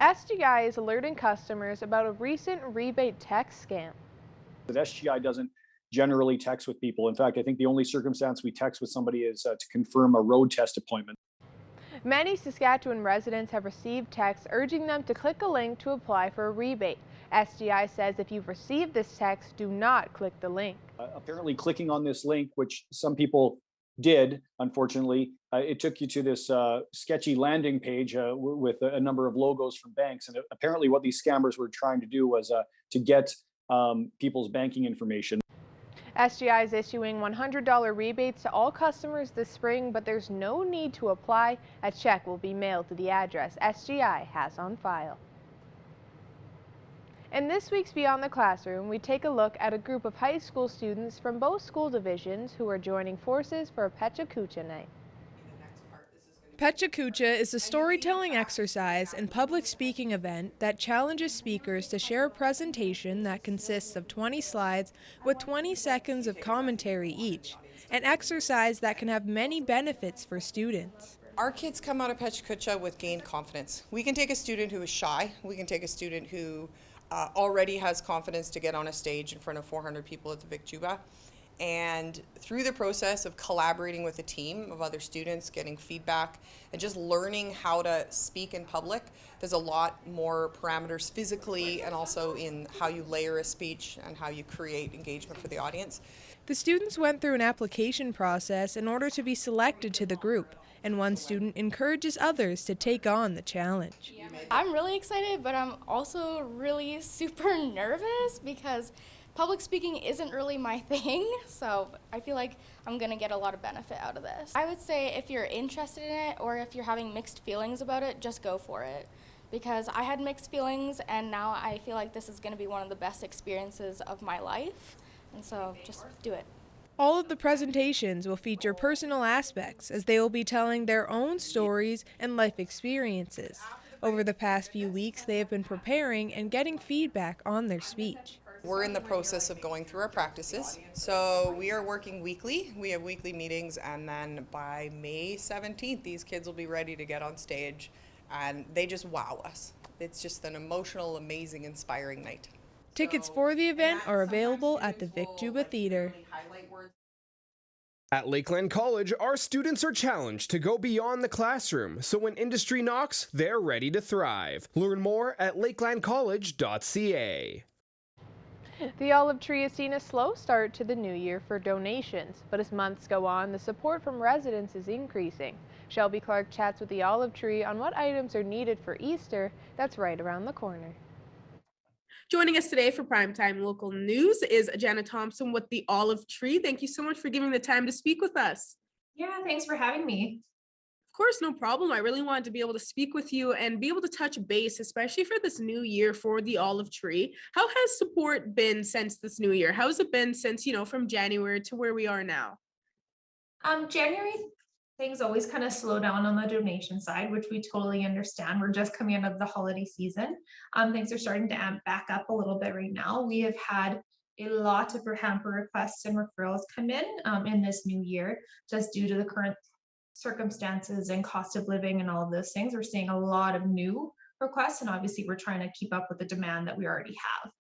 SGI is alerting customers about a recent rebate text scam. But SGI doesn't generally text with people. In fact, I think the only circumstance we text with somebody is to confirm a road test appointment. Many Saskatchewan residents have received texts urging them to click a link to apply for a rebate. SGI says if you've received this text, do not click the link. Apparently, clicking on this link, which some people did, unfortunately, it took you to this sketchy landing page with a number of logos from banks. And apparently, what these scammers were trying to do was to get people's banking information. SGI is issuing $100 rebates to all customers this spring, but there's no need to apply. A check will be mailed to the address SGI has on file. In this week's Beyond the Classroom, we take a look at a group of high school students from both school divisions who are joining forces for a Pecha Kucha night. Pecha Kucha is a storytelling exercise and public speaking event that challenges speakers to share a presentation that consists of 20 slides with 20 seconds of commentary each, an exercise that can have many benefits for students. Our kids come out of Pecha Kucha with gained confidence. We can take a student who is shy, we can take a student who already has confidence to get on a stage in front of 400 people at the Vic Juba. And through the process of collaborating with a team of other students, getting feedback, and just learning how to speak in public, there's a lot more parameters physically and also in how you layer a speech and how you create engagement for the audience. The students went through an application process in order to be selected to the group, and one student encourages others to take on the challenge. I'm really excited, but I'm also really super nervous because public speaking isn't really my thing, so I feel like I'm gonna get a lot of benefit out of this. I would say if you're interested in it or if you're having mixed feelings about it, just go for it. Because I had mixed feelings and now I feel like this is gonna be one of the best experiences of my life, and so just do it. All of the presentations will feature personal aspects as they will be telling their own stories and life experiences. Over the past few weeks, they have been preparing and getting feedback on their speech. We're in the process of going through our practices. So we are working weekly. We have weekly meetings, and then by May 17th, these kids will be ready to get on stage, and they just wow us. It's just an emotional, amazing, inspiring night. Tickets for the event are available at the Vic Juba Theatre. At Lakeland College, our students are challenged to go beyond the classroom, so when industry knocks, they're ready to thrive. Learn more at lakelandcollege.ca. The Olive Tree has seen a slow start to the new year for donations, but as months go on, the support from residents is increasing. Shelby Clark chats with the Olive Tree on what items are needed for Easter that's right around the corner. Joining us today for Primetime Local News is Janet Thompson with the Olive Tree. Thank you so much for giving the time to speak with us. Yeah, thanks for having me. Of course, no problem. I really wanted to be able to speak with you and be able to touch base, especially for this new year for the Olive Tree. How has support been since this new year? How has it been since, from January to where we are now? January, things always kind of slow down on the donation side, which we totally understand. We're just coming out of the holiday season. Things are starting to amp back up a little bit right now. We have had a lot of hamper requests and referrals come in this new year, just due to the current circumstances and cost of living and all of those things. We're seeing a lot of new requests, and obviously we're trying to keep up with the demand that we already have.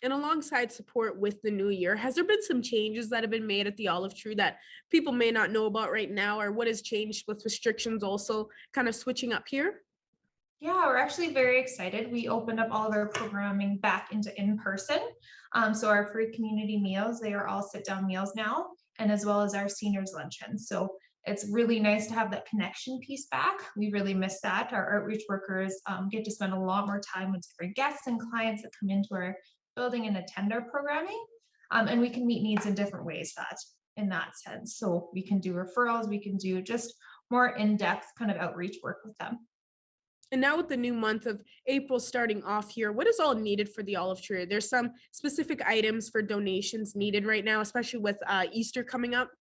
And alongside support with the new year, has there been some changes that have been made at the Olive Tree that people may not know about right now, or what has changed with restrictions also kind of switching up here? Yeah, we're actually very excited. We opened up all of our programming back into in-person. So our free community meals, they are all sit-down meals now, and as well as our seniors luncheon. So it's really nice to have that connection piece back. We really miss that. Our outreach workers get to spend a lot more time with different guests and clients that come into our building and attend our programming. And we can meet needs in different ways in that sense. So we can do referrals, we can do just more in-depth kind of outreach work with them. And now with the new month of April starting off here, what is all needed for the Olive Tree? There's some specific items for donations needed right now, especially with Easter coming up.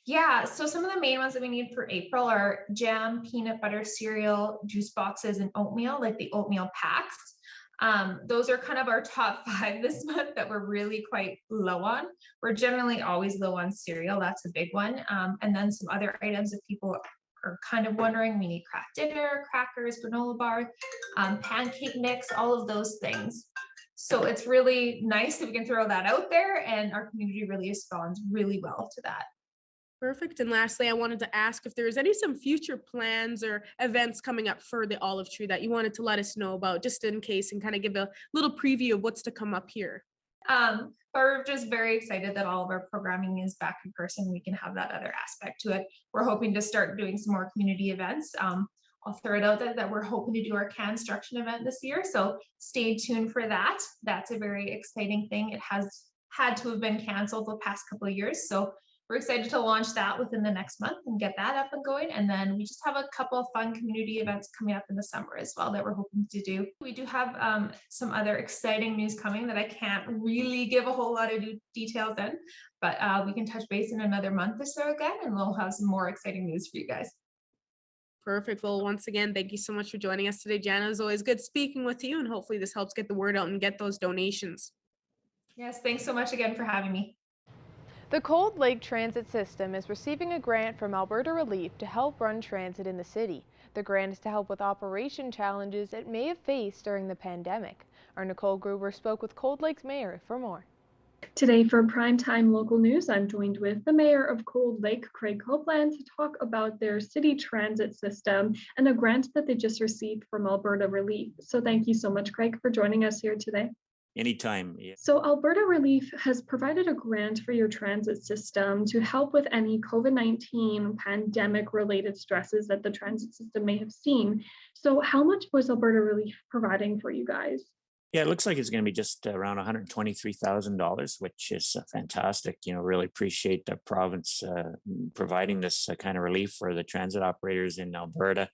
Yeah, so some of the main ones that we need for April are jam, peanut butter cereal, juice boxes, and oatmeal, like the oatmeal packs. Those are kind of our top 5 this month that we're really quite low on. We're generally always low on cereal. That's a big one. And then some other items if people are kind of wondering, we need craft dinner, crackers, granola bar. pancake mix, all of those things. So it's really nice that we can throw that out there, and our community really responds really well to that. Perfect. And lastly, I wanted to ask if there's some future plans or events coming up for the Olive Tree that you wanted to let us know about, just in case, and kind of give a little preview of what's to come up here. But we're just very excited that all of our programming is back in person. We can have that other aspect to it. We're hoping to start doing some more community events. I'll throw it out there that we're hoping to do our construction event this year. So stay tuned for that. That's a very exciting thing. It has had to have been canceled the past couple of years. So we're excited to launch that within the next month and get that up and going. And then we just have a couple of fun community events coming up in the summer as well that we're hoping to do. We do have some other exciting news coming that I can't really give a whole lot of details in, but we can touch base in another month or so again, and we'll have some more exciting news for you guys. Perfect. Well, once again, thank you so much for joining us today, Jana. It was always good speaking with you, and hopefully this helps get the word out and get those donations. Yes, thanks so much again for having me. The Cold Lake Transit System is receiving a grant from Alberta Relief to help run transit in the city. The grant is to help with operation challenges it may have faced during the pandemic. Our Nicole Gruber spoke with Cold Lake's mayor for more. Today for Primetime Local News, I'm joined with the mayor of Cold Lake, Craig Copeland, to talk about their city transit system and a grant that they just received from Alberta Relief. So thank you so much, Craig, for joining us here today. Anytime. Yeah. So Alberta Relief has provided a grant for your transit system to help with any COVID-19 pandemic related stresses that the transit system may have seen. So how much was Alberta Relief providing for you guys? Yeah, it looks like it's going to be just around $123,000, which is fantastic. Really appreciate the province providing this kind of relief for the transit operators in Alberta.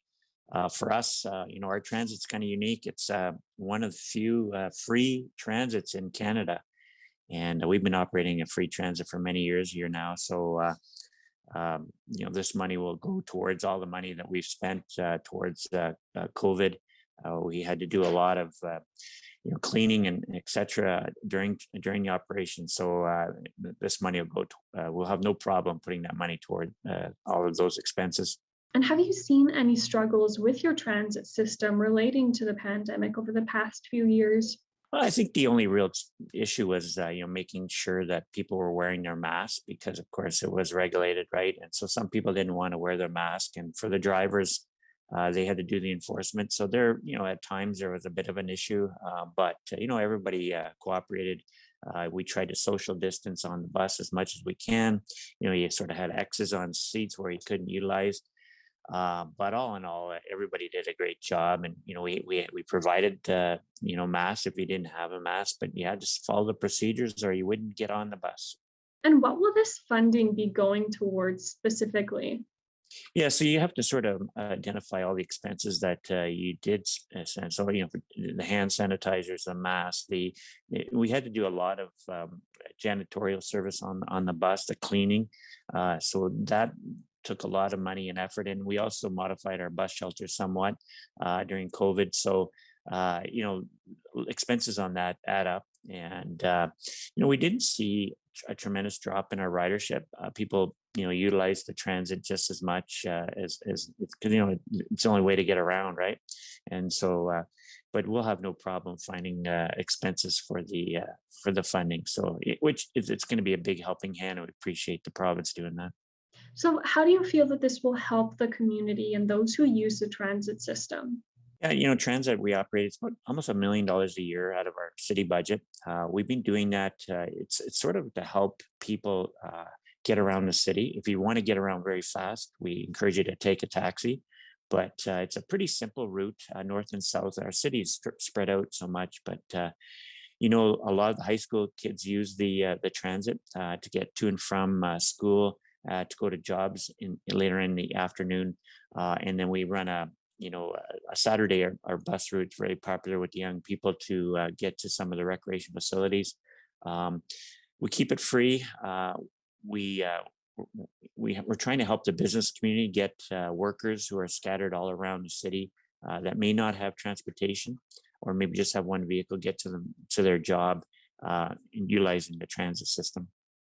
For us, our transit's kind of unique. It's one of the few free transits in Canada, and we've been operating a free transit for many years here now. So, this money will go towards all the money that we've spent towards COVID. We had to do a lot of cleaning and etc. during the operation. So this money will go. We'll have no problem putting that money toward all of those expenses. And have you seen any struggles with your transit system relating to the pandemic over the past few years? Well, I think the only real issue was, making sure that people were wearing their masks, because of course it was regulated, right? And so some people didn't want to wear their mask, and for the drivers, they had to do the enforcement. So there, at times there was a bit of an issue, but everybody cooperated. We tried to social distance on the bus as much as we can. You sort of had X's on seats where you couldn't utilize. But all in all, everybody did a great job, and we provided masks if you didn't have a mask, but you had to follow the procedures or you wouldn't get on the bus. And what will this funding be going towards specifically? Yeah, so you have to sort of identify all the expenses that you did spend. So the hand sanitizers, the masks, we had to do a lot of janitorial service on the bus, the cleaning. So that took a lot of money and effort, and we also modified our bus shelter somewhat during COVID. So expenses on that add up, and we didn't see a tremendous drop in our ridership. People utilize the transit just as much as because it's the only way to get around, right? And so but we'll have no problem finding expenses for the funding. So it's going to be a big helping hand, and we appreciate the province doing that. So how do you feel that this will help the community and those who use the transit system? Yeah, transit, we operate, it's about almost $1 million a year out of our city budget. We've been doing that. It's sort of to help people get around the city. If you want to get around very fast, we encourage you to take a taxi. But it's a pretty simple route, north and south. Our city is spread out so much, but a lot of the high school kids use the transit to get to and from school, to go to jobs later in the afternoon, and then we run a Saturday. Our bus route is very popular with the young people to get to some of the recreation facilities. We keep it free. We're trying to help the business community get workers who are scattered all around the city that may not have transportation, or maybe just have one vehicle, get to their job utilizing the transit system.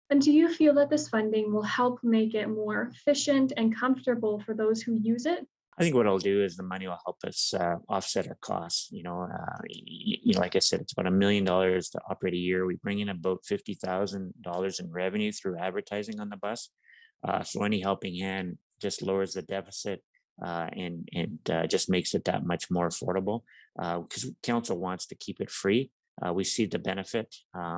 And do you feel that this funding will help make it more efficient and comfortable for those who use it? I think what it'll do is the money will help us offset our costs. Like I said, it's about $1 million to operate a year. We bring in about $50,000 in revenue through advertising on the bus. So any helping hand just lowers the deficit and just makes it that much more affordable. Because council wants to keep it free. We see the benefit.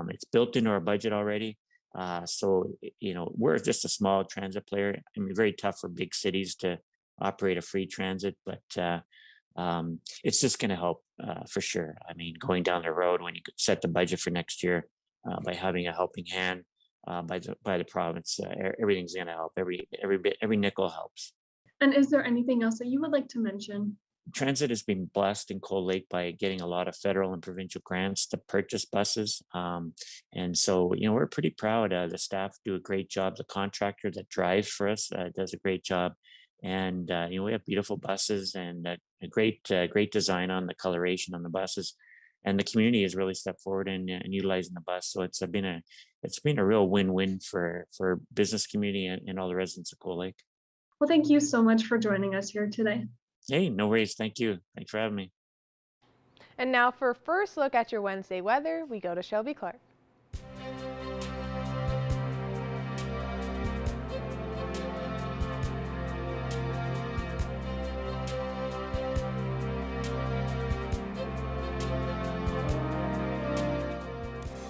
It's built into our budget already. We're just a small transit player. I mean, very tough for big cities to operate a free transit, but it's just going to help for sure. I mean, going down the road when you set the budget for next year by having a helping hand by the province, everything's going to help. Every nickel helps. And is there anything else that you would like to mention? Transit has been blessed in Cold Lake by getting a lot of federal and provincial grants to purchase buses. And so, we're pretty proud. The staff do a great job. The contractor that drives for us does a great job. And, we have beautiful buses and a great design on the coloration on the buses. And the community has really stepped forward in utilizing the bus. So it's been a real win-win for business community and all the residents of Cold Lake. Well, thank you so much for joining us here today. Hey, no worries. Thank you. Thanks for having me. And now for a first look at your Wednesday weather, we go to Shelby Clark.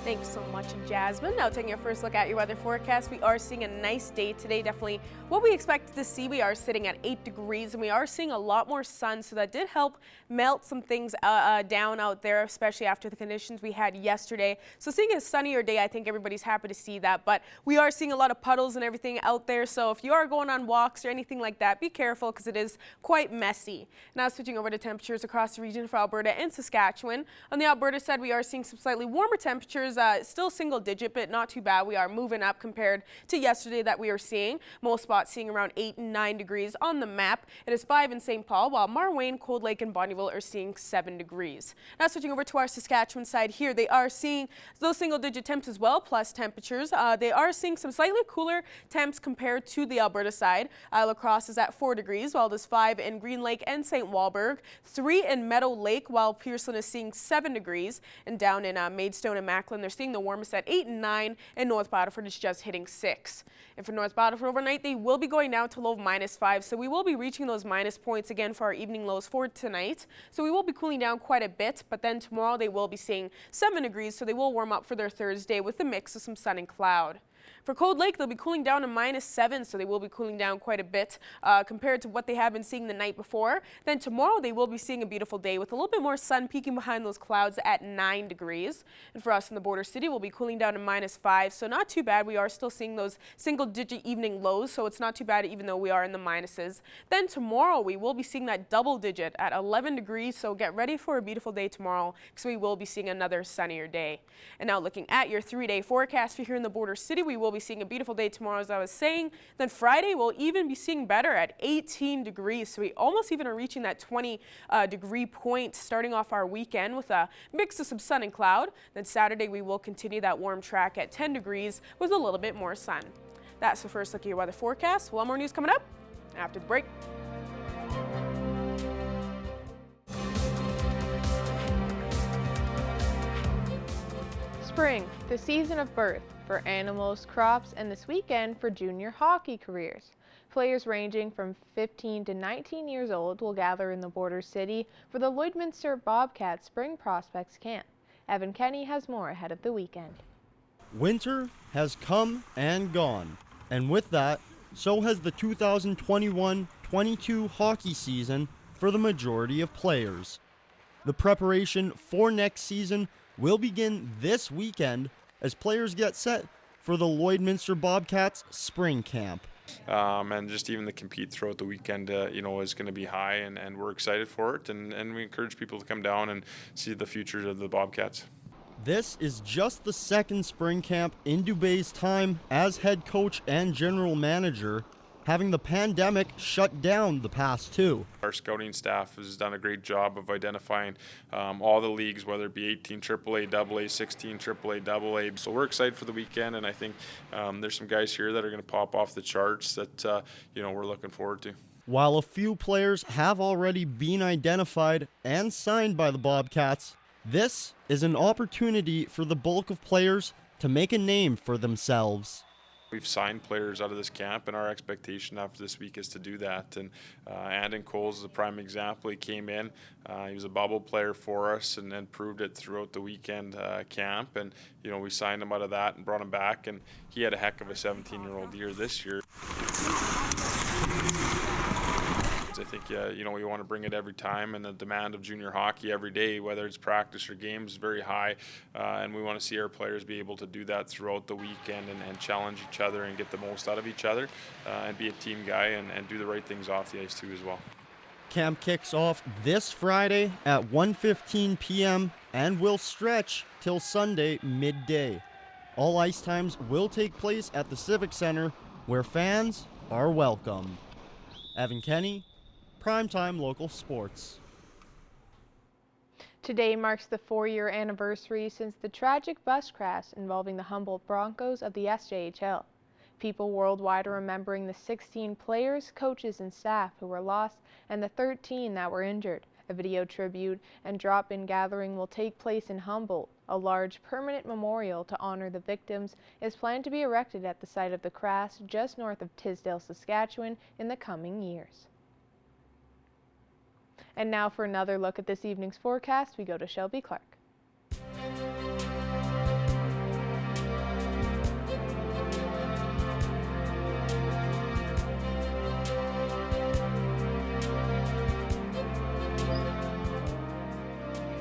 Thanks so much, Jasmine. Now taking a first look at your weather forecast, we are seeing a nice day today. Definitely what we expected to see. We are sitting at 8 degrees and we are seeing a lot more sun, so that did help melt some things down out there, especially after the conditions we had yesterday. So seeing a sunnier day, I think everybody's happy to see that, but we are seeing a lot of puddles and everything out there. So if you are going on walks or anything like that, be careful because it is quite messy. Now switching over to temperatures across the region for Alberta and Saskatchewan. On the Alberta side, we are seeing some slightly warmer temperatures. Still single digit, but not too bad. We are moving up compared to yesterday that we were seeing. Most spots seeing around 8 and 9 degrees on the map. It is 5 in St. Paul, while Marwayne, Cold Lake, and Bonnyville are seeing 7 degrees. Now switching over to our Saskatchewan side here, they are seeing those single digit temps as well, plus temperatures. They are seeing some slightly cooler temps compared to the Alberta side. La Crosse is at 4 degrees, while it is 5 in Green Lake and St. Walburg, 3 in Meadow Lake, while Pearson is seeing 7 degrees. And down in Maidstone and Macklin, they're seeing the warmest at 8 and 9, and North Battleford is just hitting 6. And for North Battleford overnight, they will be going down to low of -5, so we will be reaching those minus points again for our evening lows for tonight. So we will be cooling down quite a bit, but then tomorrow they will be seeing 7 degrees, so they will warm up for their Thursday with a mix of some sun and cloud. For Cold Lake, they'll be cooling down to -7, so they will be cooling down quite a bit compared to what they have been seeing the night before. Then tomorrow, they will be seeing a beautiful day with a little bit more sun peeking behind those clouds at 9 degrees. And for us in the border city, we'll be cooling down to -5, so not too bad. We are still seeing those single-digit evening lows, so it's not too bad even though we are in the minuses. Then tomorrow, we will be seeing that double digit at 11 degrees, so get ready for a beautiful day tomorrow because we will be seeing another sunnier day. And now looking at your 3-day forecast for here in the border city, we will be seeing a beautiful day tomorrow, as I was saying. Then Friday, we'll even be seeing better at 18 degrees. So we almost even are reaching that 20 degree point starting off our weekend with a mix of some sun and cloud. Then Saturday, we will continue that warm track at 10 degrees with a little bit more sun. That's the first look at your weather forecast. Well, more news coming up after the break. Spring, the season of birth for animals, crops, and this weekend for junior hockey careers. Players ranging from 15 to 19 years old will gather in the border city for the Lloydminster Bobcats Spring Prospects Camp. Evan Kenny has more ahead of the weekend. Winter has come and gone, and with that, so has the 2021-22 hockey season for the majority of players. The preparation for next season will begin this weekend as players get set for the Lloydminster Bobcats Spring Camp. And just even to compete throughout the weekend, is going to be high, and we're excited for it, and we encourage people to come down and see the future of the Bobcats. This is just the second spring camp in Dubé's time as head coach and general manager, having the pandemic shut down the past two. Our scouting staff has done a great job of identifying all the leagues, whether it be 18 AAA, AA, 16 AAA, AA. So we're excited for the weekend, and I think there's some guys here that are going to pop off the charts that we're looking forward to. While a few players have already been identified and signed by the Bobcats, this is an opportunity for the bulk of players to make a name for themselves. We've signed players out of this camp, and our expectation after this week is to do that. And Andon Coles is a prime example. He came in, he was a bubble player for us, and then proved it throughout the weekend camp. And we signed him out of that and brought him back, and he had a heck of a 17-year-old year this year. I think you want to bring it every time, and the demand of junior hockey every day, whether it's practice or games, is very high, and we want to see our players be able to do that throughout the weekend and challenge each other and get the most out of each other, and be a team guy and do the right things off the ice too as well. Camp kicks off this Friday at 1:15 p.m. and will stretch till Sunday midday. All ice times will take place at the Civic Center, where fans are welcomed. Evan Kenny, Primetime Local Sports. Today marks the 4-year anniversary since the tragic bus crash involving the Humboldt Broncos of the SJHL. People worldwide are remembering the 16 players, coaches, and staff who were lost and the 13 that were injured. A video tribute and drop-in gathering will take place in Humboldt. A large permanent memorial to honor the victims is planned to be erected at the site of the crash just north of Tisdale, Saskatchewan in the coming years. And now for another look at this evening's forecast, we go to Shelby Clark.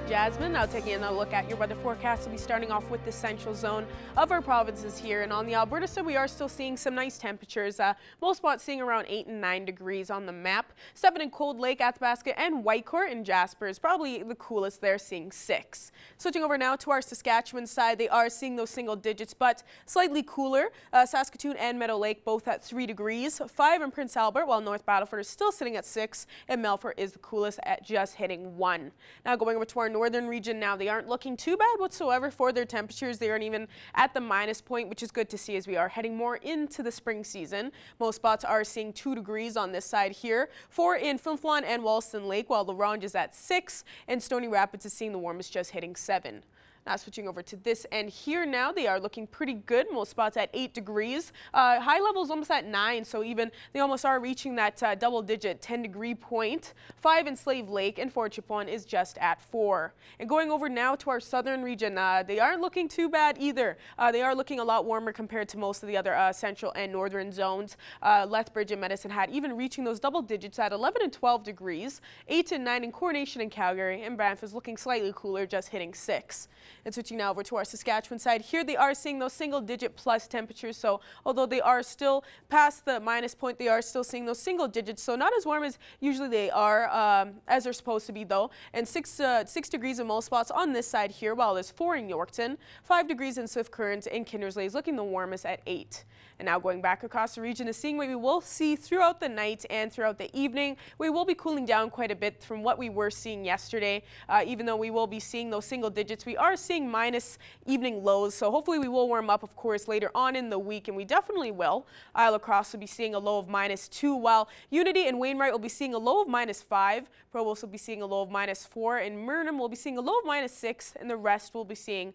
Jasmine, now taking another look at your weather forecast. We'll be starting off with the central zone of our provinces here. And on the Alberta side, we are still seeing some nice temperatures. Most spots seeing around 8 and 9 degrees on the map. 7 in Cold Lake, Athabasca, and Whitecourt in Jasper is probably the coolest there, seeing 6. Switching over now to our Saskatchewan side, they are seeing those single digits, but slightly cooler. Saskatoon and Meadow Lake both at 3 degrees. 5 in Prince Albert, while North Battleford is still sitting at 6, and Melfort is the coolest at just hitting 1. Now going over to our northern region now, they aren't looking too bad whatsoever for their temperatures. They aren't even at the minus point, which is good to see as we are heading more into the spring season. Most spots are seeing 2 degrees on this side here. 4 in Flin Flon and Wollaston Lake, while LaRange is at 6, and Stony Rapids is seeing the warmest, just hitting 7. Now switching over to this end here now, they are looking pretty good. Most spots at 8 degrees. High levels almost at 9, so even they almost are reaching that double-digit 10-degree point. 5 in Slave Lake, and Fort Chipewyan is just at 4. And going over now to our southern region, they aren't looking too bad either. They are looking a lot warmer compared to most of the other central and northern zones. Lethbridge and Medicine Hat even reaching those double digits at 11 and 12 degrees. 8 and 9 in Coronation and Calgary, and Banff is looking slightly cooler, just hitting 6. And switching now over to our Saskatchewan side, here they are seeing those single-digit plus temperatures. So although they are still past the minus point, they are still seeing those single digits. So not as warm as usually they are, as they're supposed to be though. And 6 degrees in most spots on this side here, while there's 4 in Yorkton. 5 degrees in Swift Current, and Kindersley is looking the warmest at 8. And now going back across the region is seeing what we will see throughout the night and throughout the evening. We will be cooling down quite a bit from what we were seeing yesterday. Even though we will be seeing those single digits, we are seeing minus evening lows. So hopefully we will warm up, of course, later on in the week, and we definitely will. Isle La Crosse will be seeing a low of minus 2, while Unity and Wainwright will be seeing a low of minus 5. Provost will be seeing a low of minus 4, and Murnum will be seeing a low of minus 6, and the rest will be seeing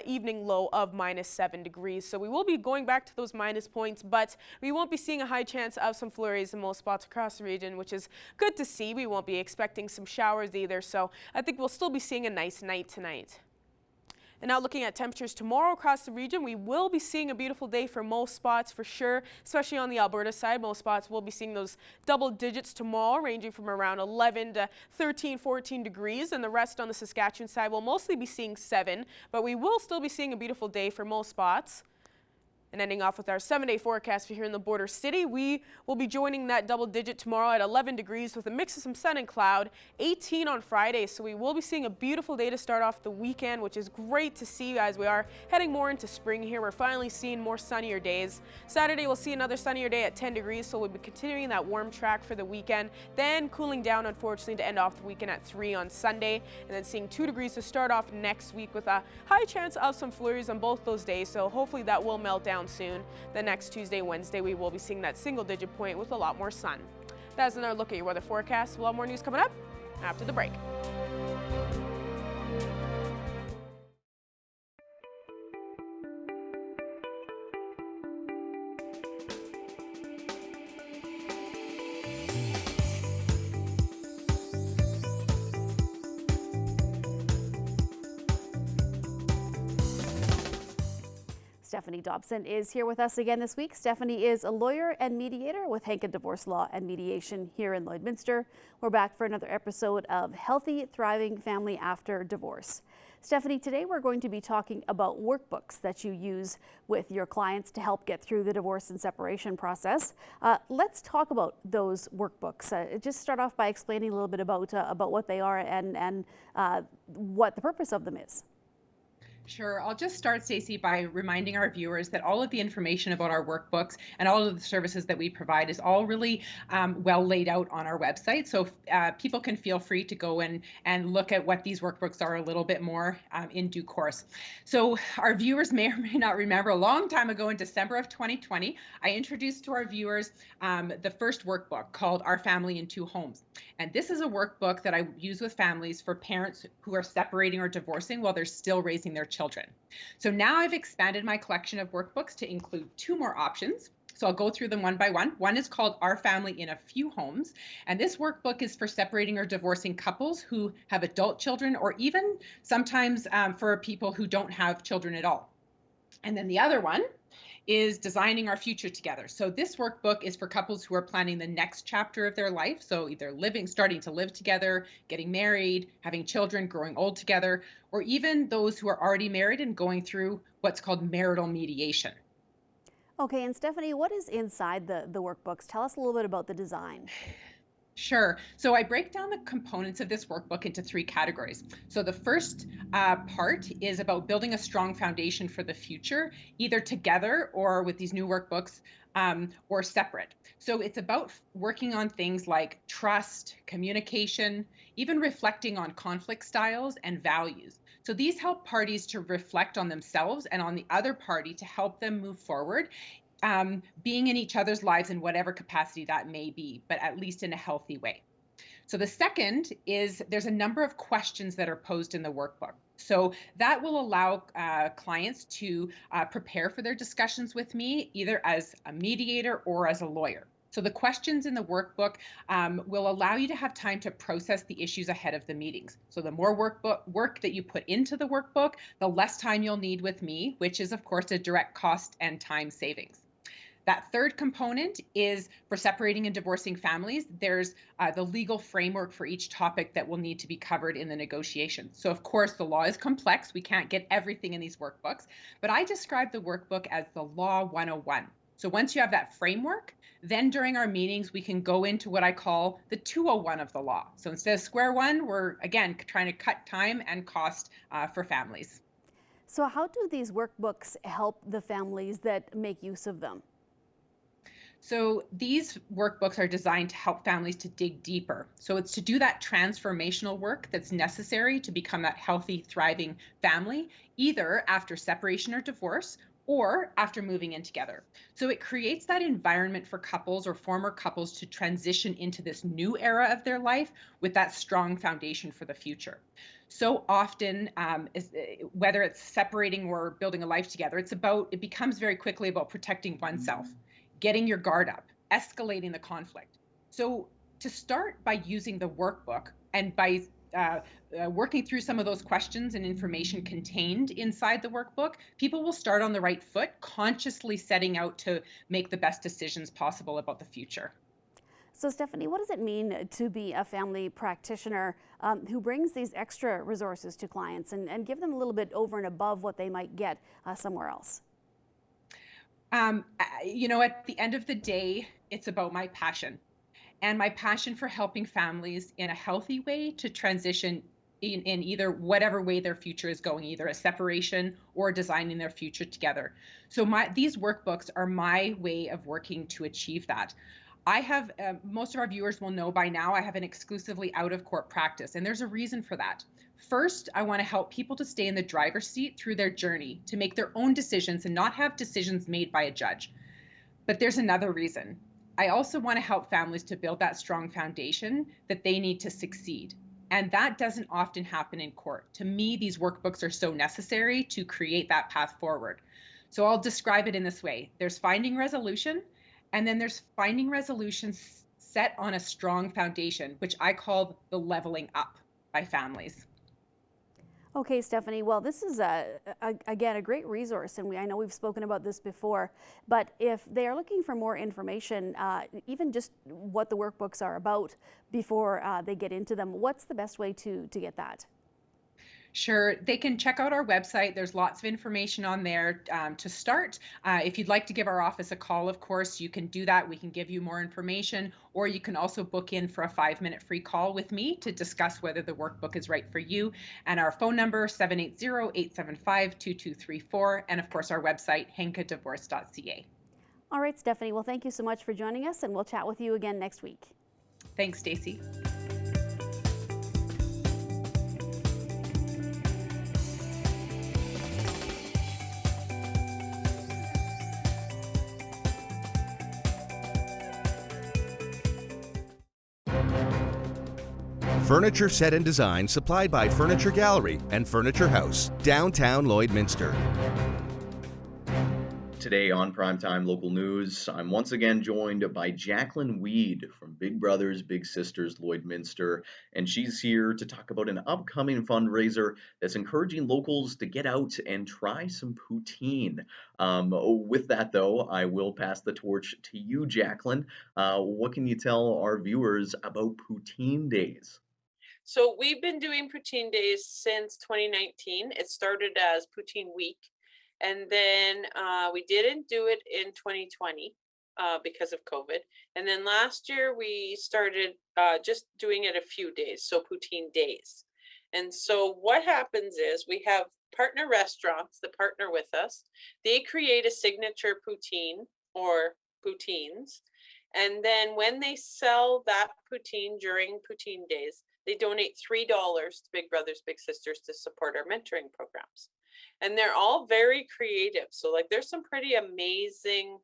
evening low of minus 7 degrees. So we will be going back to those minus points, but we won't be seeing a high chance of some flurries in most spots across the region, which is good to see. We won't be expecting some showers either, so I think we'll still be seeing a nice night tonight. And now looking at temperatures tomorrow across the region, we will be seeing a beautiful day for most spots for sure, especially on the Alberta side. Most spots will be seeing those double digits tomorrow, ranging from around 11 to 13, 14 degrees, and the rest on the Saskatchewan side will mostly be seeing 7, but we will still be seeing a beautiful day for most spots. And ending off with our 7-day forecast for here in the border city, we will be joining that double digit tomorrow at 11 degrees with a mix of some sun and cloud, 18 on Friday. So we will be seeing a beautiful day to start off the weekend, which is great to see as we are heading more into spring here. We're finally seeing more sunnier days. Saturday we'll see another sunnier day at 10 degrees, so we'll be continuing that warm track for the weekend. Then cooling down, unfortunately, to end off the weekend at 3 on Sunday, and then seeing 2 degrees to start off next week with a high chance of some flurries on both those days. So hopefully that will melt down soon. The next Tuesday, Wednesday, we will be seeing that single digit point with a lot more sun. That's another look at your weather forecast. We'll have more news coming up after the break. Stephanie Dobson is here with us again this week. Stephanie is a lawyer and mediator with Hankin Divorce Law and Mediation here in Lloydminster. We're back for another episode of Healthy, Thriving Family After Divorce. Stephanie, today we're going to be talking about workbooks that you use with your clients to help get through the divorce and separation process. Let's talk about those workbooks. Just start off by explaining a little bit about what they are and what the purpose of them is. Sure. I'll just start, Stacey, by reminding our viewers that all of the information about our workbooks and all of the services that we provide is all really well laid out on our website. So people can feel free to go in and look at what these workbooks are a little bit more in due course. So our viewers may or may not remember, a long time ago in December of 2020, I introduced to our viewers the first workbook called Our Family in Two Homes. And this is a workbook that I use with families for parents who are separating or divorcing while they're still raising their children. So now I've expanded my collection of workbooks to include two more options. So I'll go through them one by one. One is called Our Family in a Few Homes. And this workbook is for separating or divorcing couples who have adult children, or even sometimes for people who don't have children at all. And then the other one is Designing Our Future Together. So this workbook is for couples who are planning the next chapter of their life. So either starting to live together, getting married, having children, growing old together, or even those who are already married and going through what's called marital mediation. Okay, and Stephanie, what is inside the workbooks? Tell us a little bit about the design. Sure. So I break down the components of this workbook into three categories. So the first part is about building a strong foundation for the future, either together or with these new workbooks or separate. So it's about working on things like trust, communication, even reflecting on conflict styles and values. So these help parties to reflect on themselves and on the other party to help them move forward, being in each other's lives in whatever capacity that may be, but at least in a healthy way. So the second is there's a number of questions that are posed in the workbook. So that will allow clients to prepare for their discussions with me, either as a mediator or as a lawyer. So the questions in the workbook will allow you to have time to process the issues ahead of the meetings. So the more work that you put into the workbook, the less time you'll need with me, which is of course a direct cost and time savings. That third component is for separating and divorcing families. There's the legal framework for each topic that will need to be covered in the negotiation. So of course, the law is complex. We can't get everything in these workbooks, but I describe the workbook as the Law 101. So once you have that framework, then during our meetings, we can go into what I call the 201 of the law. So instead of square one, we're again trying to cut time and cost for families. So how do these workbooks help the families that make use of them? So these workbooks are designed to help families to dig deeper. So it's to do that transformational work that's necessary to become that healthy, thriving family, either after separation or divorce, or after moving in together. So it creates that environment for couples or former couples to transition into this new era of their life with that strong foundation for the future. So often, whether it's separating or building a life together, it becomes very quickly about protecting oneself, getting your guard up, escalating the conflict. So to start by using the workbook and by working through some of those questions and information contained inside the workbook, people will start on the right foot, consciously setting out to make the best decisions possible about the future. So Stephanie, what does it mean to be a family practitioner who brings these extra resources to clients and give them a little bit over and above what they might get somewhere else? At the end of the day, it's about my passion and my passion for helping families in a healthy way to transition in either whatever way their future is going, either a separation or designing their future together. So these workbooks are my way of working to achieve that. I have, most of our viewers will know by now, I have an exclusively out-of-court practice, and there's a reason for that. First, I want to help people to stay in the driver's seat through their journey, to make their own decisions and not have decisions made by a judge. But there's another reason. I also want to help families to build that strong foundation that they need to succeed. And that doesn't often happen in court. To me, these workbooks are so necessary to create that path forward. So I'll describe it in this way. There's finding resolution, and then there's finding resolutions set on a strong foundation, which I call the leveling up by families. Okay, Stephanie. Well, this is again a great resource, and I know we've spoken about this before. But if they are looking for more information, even just what the workbooks are about before they get into them, what's the best way to get that? Sure, they can check out our website. There's lots of information on there to start. If you'd like to give our office a call, of course, you can do that. We can give you more information, or you can also book in for a 5-minute free call with me to discuss whether the workbook is right for you. And our phone number, 780-875-2234. And of course, our website, henkadivorce.ca. All right, Stephanie. Well, thank you so much for joining us, and we'll chat with you again next week. Thanks, Stacey. Furniture set and design supplied by Furniture Gallery and Furniture House, downtown Lloydminster. Today on Primetime Local News, I'm once again joined by Jacqueline Weed from Big Brothers Big Sisters Lloydminster, and she's here to talk about an upcoming fundraiser that's encouraging locals to get out and try some poutine. With that, though, I will pass the torch to you, Jacqueline. What can you tell our viewers about Poutine Days? So we've been doing Poutine Days since 2019. It started as Poutine Week, and then we didn't do it in 2020 because of COVID. And then last year we started just doing it a few days, so Poutine Days. And so what happens is we have partner restaurants that partner with us. They create a signature poutine or poutines. And then when they sell that poutine during Poutine Days, they donate $3 to Big Brothers Big Sisters to support our mentoring programs. And they're all very creative. So like there's some pretty amazing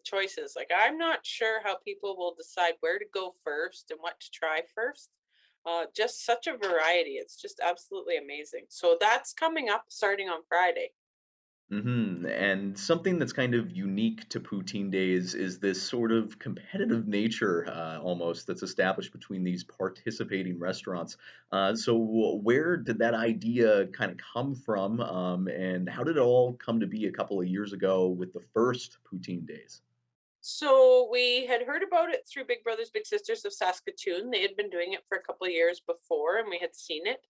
choices. Like I'm not sure how people will decide where to go first and what to try first. Just such a variety. It's just absolutely amazing. So that's coming up starting on Friday. And something that's kind of unique to Poutine Days is this sort of competitive nature almost that's established between these participating restaurants. So where did that idea kind of come from? And how did it all come to be a couple of years ago with the first Poutine Days? So we had heard about it through Big Brothers Big Sisters of Saskatoon. They had been doing it for a couple of years before, and we had seen it.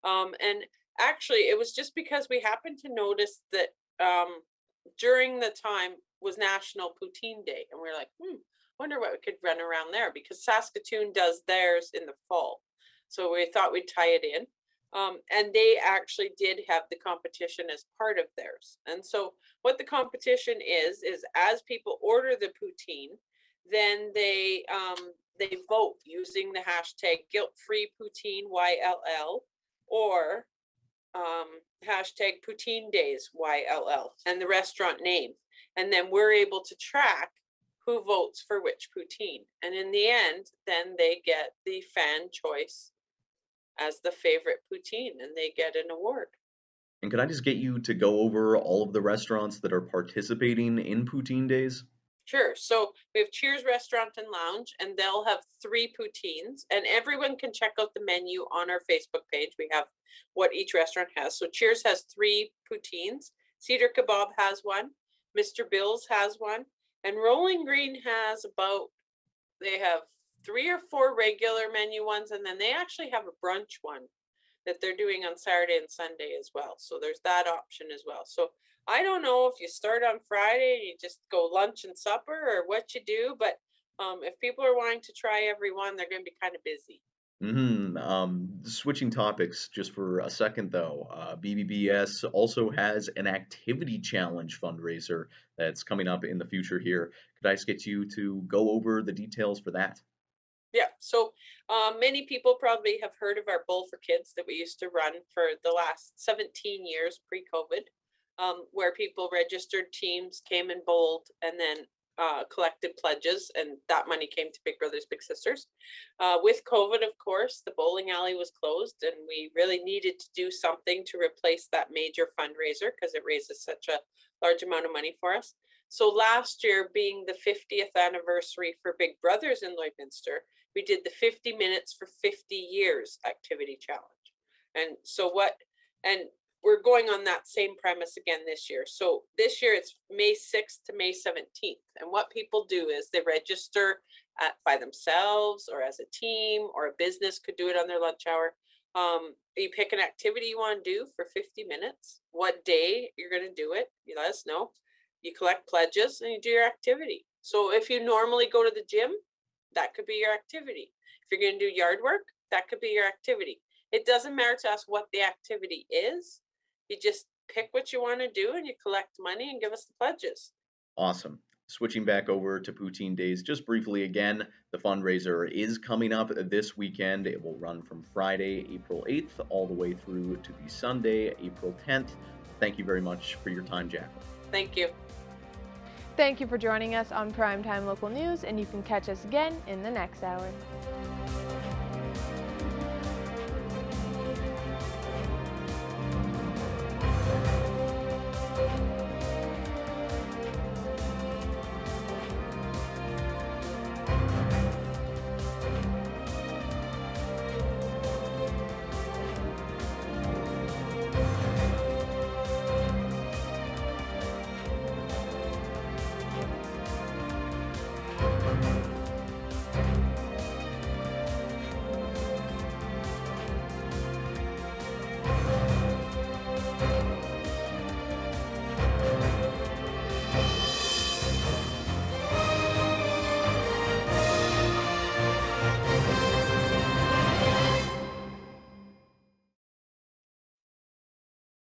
And actually, it was just because we happened to notice that during the time was National Poutine Day, and we're like, wonder what we could run around there, because Saskatoon does theirs in the fall. So we thought we'd tie it in. And they actually did have the competition as part of theirs. And so what the competition is as people order the poutine, then they vote using the hashtag guilt-free poutine YLL or hashtag Poutine Days YLL and the restaurant name. And then we're able to track who votes for which poutine. And in the end, then they get the fan choice as the favorite poutine and they get an award. And could I just get you to go over all of the restaurants that are participating in Poutine Days? Sure. So we have Cheers Restaurant and Lounge, and they'll have 3 poutines, and everyone can check out the menu on our Facebook page. We have what each restaurant has. So Cheers has 3 poutines. Cedar Kebab has one. Mr. Bill's has one. And Rolling Green has they have 3 or 4 regular menu ones, and then they actually have a brunch one that they're doing on Saturday and Sunday as well. So there's that option as well. So I don't know if you start on Friday and you just go lunch and supper or what you do, but if people are wanting to try every one, they're going to be kind of busy. Switching topics just for a second, though, BBBS also has an activity challenge fundraiser that's coming up in the future here. Could I just get you to go over the details for that? Yeah, so many people probably have heard of our Bowl for Kids that we used to run for the last 17 years pre-COVID, where people registered teams, came and bowled, and then collected pledges, and that money came to Big Brothers Big Sisters. With COVID, of course, the bowling alley was closed, and we really needed to do something to replace that major fundraiser because it raises such a large amount of money for us. So last year, being the 50th anniversary for Big Brothers in Lloydminster, we did the 50 minutes for 50 years activity challenge. And so we're going on that same premise again this year. So this year it's May 6th to May 17th. And what people do is they register by themselves or as a team, or a business could do it on their lunch hour. You pick an activity you want to do for 50 minutes, what day you're going to do it. You let us know. You collect pledges and you do your activity. So if you normally go to the gym, that could be your activity. If you're going to do yard work, that could be your activity. It doesn't matter to us what the activity is. You just pick what you want to do and you collect money and give us the pledges. Awesome. Switching back over to Poutine Days just briefly again, the fundraiser is coming up this weekend. It will run from Friday, April 8th, all the way through to the Sunday, April 10th. Thank you very much for your time, Jacqueline. Thank you. Thank you for joining us on Primetime Local News, and you can catch us again in the next hour.